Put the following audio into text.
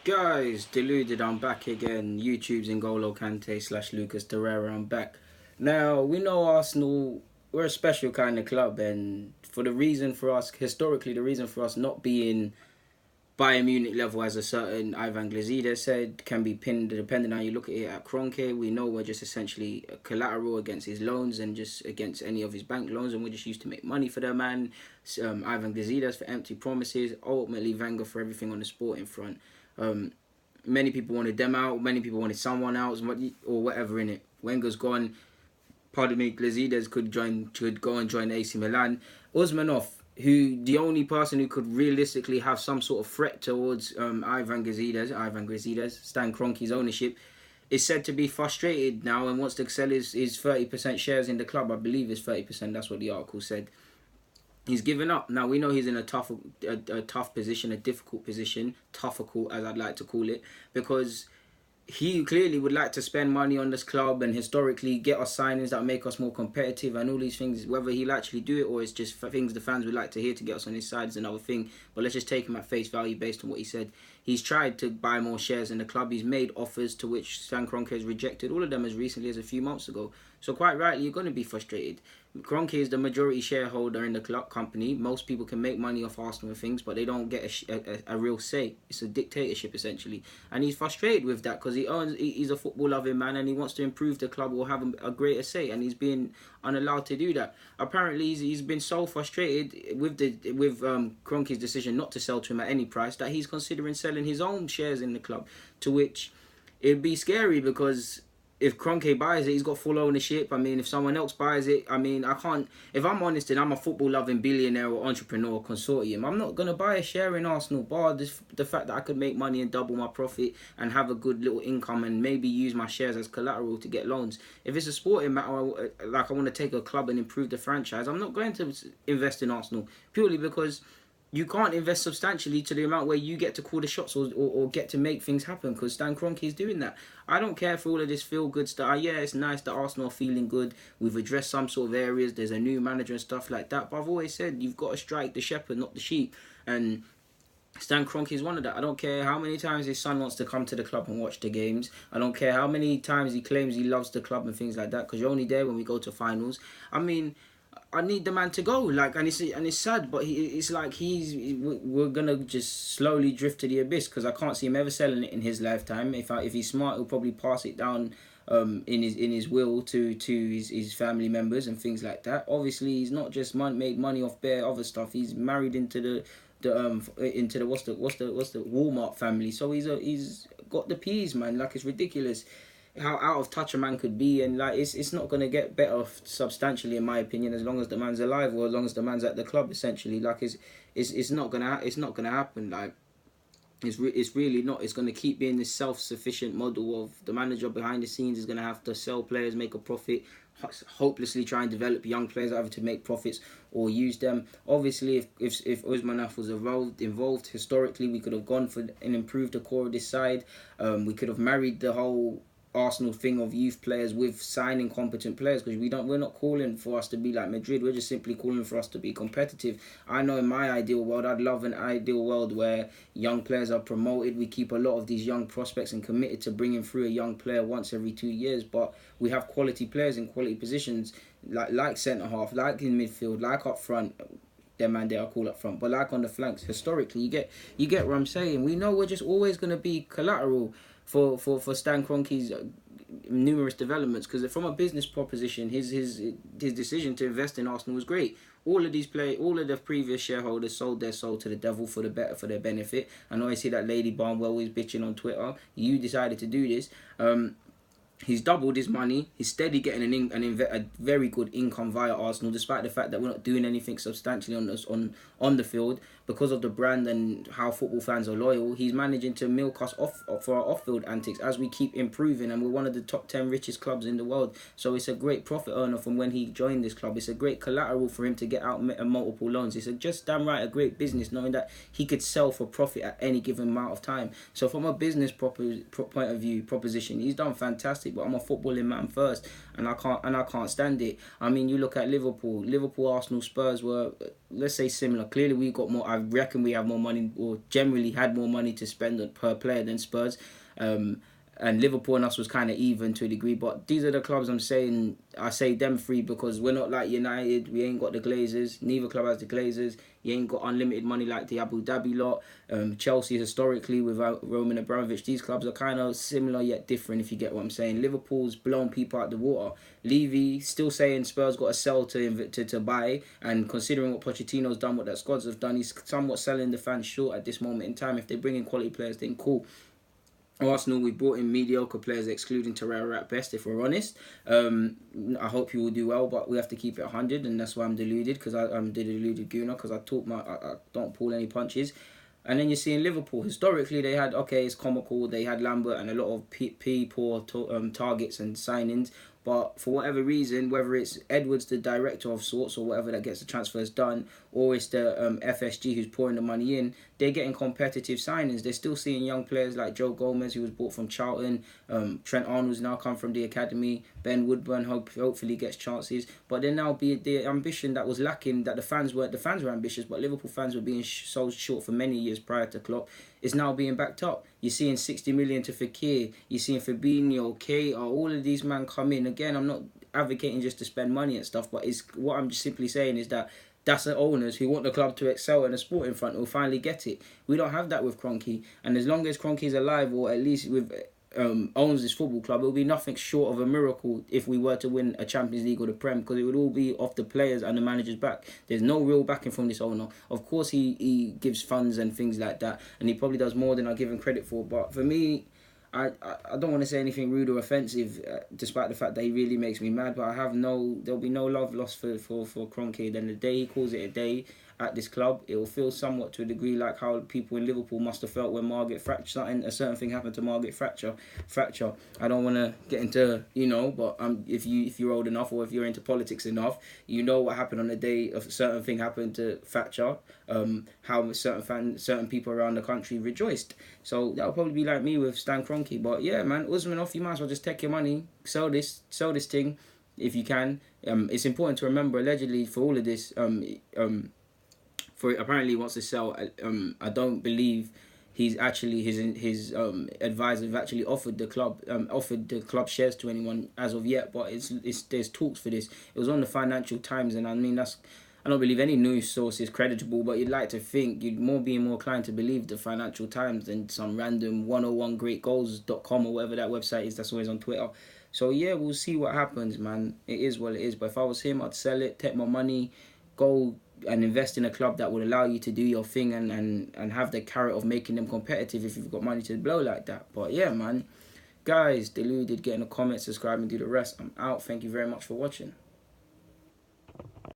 Guys, deluded, I'm back again. YouTube's N'Golo Kante / Lucas Torreira, I'm back. Now, we know Arsenal, we're a special kind of club, and for the reason for us, historically, the reason for us not being Bayern Munich level, as a certain Ivan Glazida said, can be pinned, depending on how you look at it, at Kroenke. We know we're just essentially a collateral against his loans and just against any of his bank loans, and we're just used to make money for that man. Ivan Glazidas for empty promises, ultimately Wenger for everything on the sporting front. Um, Many people wanted them out, many people wanted someone else, or whatever in it. Wenger's gone. Pardon me, Glazides could go and join AC Milan. Usmanov, who the only person who could realistically have some sort of threat towards Ivan Glazides, Stan Kroenke's ownership, is said to be frustrated now and wants to sell his 30% shares in the club. I believe it's 30%. That's what the article said. He's given up. Now, we know he's in a tough position, a difficult position, tougher as I'd like to call it, because he clearly would like to spend money on this club and historically get us signings that make us more competitive and all these things. Whether he'll actually do it or it's just things the fans would like to hear to get us on his side is another thing. But let's just take him at face value based on what he said. He's tried to buy more shares in the club. He's made offers to which Stan Kroenke has rejected, all of them as recently as a few months ago. So quite rightly, you're going to be frustrated. Kroenke is the majority shareholder in the club company. Most people can make money off Arsenal and things, but they don't get a real say. It's a dictatorship, essentially. And he's frustrated with that because he's a football-loving man and he wants to improve the club or have a greater say, and he's being unallowed to do that. Apparently, he's been so frustrated with Kroenke's decision not to sell to him at any price that he's considering selling his own shares in the club, to which it'd be scary because if Kroenke buys it, he's got full ownership. I mean, if someone else buys it, I mean, I can't... If I'm honest and I'm a football-loving billionaire or entrepreneur or consortium, I'm not going to buy a share in Arsenal, bar the fact that I could make money and double my profit and have a good little income and maybe use my shares as collateral to get loans. If it's a sporting matter, like I want to take a club and improve the franchise, I'm not going to invest in Arsenal, purely because you can't invest substantially to the amount where you get to call the shots or get to make things happen, because Stan Kroenke is doing that. I don't care for all of this feel-good stuff. Yeah, it's nice that Arsenal are feeling good. We've addressed some sort of areas. There's a new manager and stuff like that. But I've always said you've got to strike the shepherd, not the sheep. And Stan Kroenke is one of that. I don't care how many times his son wants to come to the club and watch the games. I don't care how many times he claims he loves the club and things like that, because you're only there when we go to finals. I mean, I need the man to go, and it's sad, but it's like we're gonna just slowly drift to the abyss, because I can't see him ever selling it in his lifetime. If he's smart, he'll probably pass it down in his will to his family members and things like that. Obviously, he's not just made money off bare other stuff. He's married into the what's the Walmart family. So he's got the peas, man. Like, it's ridiculous how out of touch a man could be, and like it's not gonna get better substantially, in my opinion, as long as the man's alive or as long as the man's at the club. Essentially, like it's not gonna happen. Like it's really not. It's gonna keep being this self-sufficient model of the manager behind the scenes is gonna have to sell players, make a profit, hopelessly try and develop young players either to make profits or use them. Obviously, if Usmanov was involved historically, we could have gone for and improved the core of this side. We could have married the whole Arsenal thing of youth players with signing competent players, because we're not calling for us to be like Madrid. We're just simply calling for us to be competitive. I know in my ideal world, I'd love an ideal world where young players are promoted. We keep a lot of these young prospects and committed to bringing through a young player once every 2 years, but we have quality players in quality positions, like centre half, like in midfield, like up front. Them man, they are cool up front, but like on the flanks, historically, you get what I'm saying. We know we're just always going to be collateral for Stan Kroenke's numerous developments, because from a business proposition, his decision to invest in Arsenal was great. All of the previous shareholders sold their soul to the devil for their benefit. I know I see that Lady Barnwell is bitching on Twitter. You decided to do this. He's doubled his money. He's steady getting a very good income via Arsenal, despite the fact that we're not doing anything substantially on the field. Because of the brand and how football fans are loyal, he's managing to milk us off for our off-field antics as we keep improving, and we're one of the top 10 richest clubs in the world. So it's a great profit earner from when he joined this club. It's a great collateral for him to get out multiple loans. It's just damn right a great business, knowing that he could sell for profit at any given amount of time. So from a business point of view, proposition, he's done fantastic. But I'm a footballing man first, and I can't stand it. I mean, you look at Liverpool, Arsenal, Spurs were let's say similar. Clearly, we got more. I reckon we have more money, or generally had more money to spend per player than Spurs. And Liverpool and us was kind of even to a degree. But these are the clubs I'm saying. I say them three because we're not like United. We ain't got the Glazers. Neither club has the Glazers. You ain't got unlimited money like the Abu Dhabi lot. Chelsea historically without Roman Abramovich. These clubs are kind of similar yet different, if you get what I'm saying. Liverpool's blown people out the water. Levy still saying Spurs got a sell to buy. And considering what Pochettino's done, what that squads have done, he's somewhat selling the fans short at this moment in time. If they bring in quality players, then cool. Arsenal, we brought in mediocre players, excluding Torreira at best, if we're honest. I hope he will do well, but we have to keep it 100, and that's why I'm deluded, because I'm the deluded gooner, because I don't pull any punches. And then you're seeing Liverpool. Historically, they had, okay, it's comical, they had Lambert and a lot of poor targets and signings. But for whatever reason, whether it's Edwards, the director of sorts, or whatever that gets the transfers done, or it's the FSG who's pouring the money in, they're getting competitive signings. They're still seeing young players like Joe Gomez, who was bought from Charlton. Trent Arnold's now come from the academy. Ben Woodburn hopefully gets chances. But then now the ambition that was lacking, that the fans were ambitious, but Liverpool fans were being sold short for many years prior to Klopp, is now being backed up. You're seeing 60 million to Fekir. You're seeing Fabinho, Keita, all of these men come in. Again, I'm not advocating just to spend money and stuff, but what I'm just simply saying is that that's the owners who want the club to excel in the sporting front will finally get it. We don't have that with Kroenke. And as long as Kroenke's alive, or at least with owns this football club, it will be nothing short of a miracle if we were to win a Champions League or the Prem, because it would all be off the players and the managers' back. There's no real backing from this owner. Of course, he gives funds and things like that, and he probably does more than I give him credit for. But for me, I don't want to say anything rude or offensive, despite the fact that he really makes me mad. But there'll be no love lost for Kroenke. Then the day he calls it a day at this club, it will feel somewhat to a degree like how people in Liverpool must have felt when a certain thing happened to Margaret Thatcher. I don't want to get into, but if you're old enough, or if you're into politics enough, you know what happened on the day a certain thing happened to Thatcher. How certain people around the country rejoiced. So that'll probably be like me with Stan Kroenke. But yeah, man, Usmanov, you might as well just take your money, sell this thing if you can. It's important to remember, allegedly, for all of this, for apparently he wants to sell. I don't believe he's actually his advisors have actually offered the club shares to anyone as of yet. But there's talks for this. It was on the Financial Times, and I mean I don't believe any news source is creditable, but you'd like to think you'd be more inclined to believe the Financial Times than some random 101greatgoals.com or whatever that website is that's always on Twitter. So yeah, we'll see what happens, man. It is what it is. But if I was him, I'd sell it, take my money, go and invest in a club that would allow you to do your thing and have the carrot of making them competitive if you've got money to blow like that. But yeah, man. Guys, deluded, get in the comments, subscribe and do the rest. I'm out. Thank you very much for watching.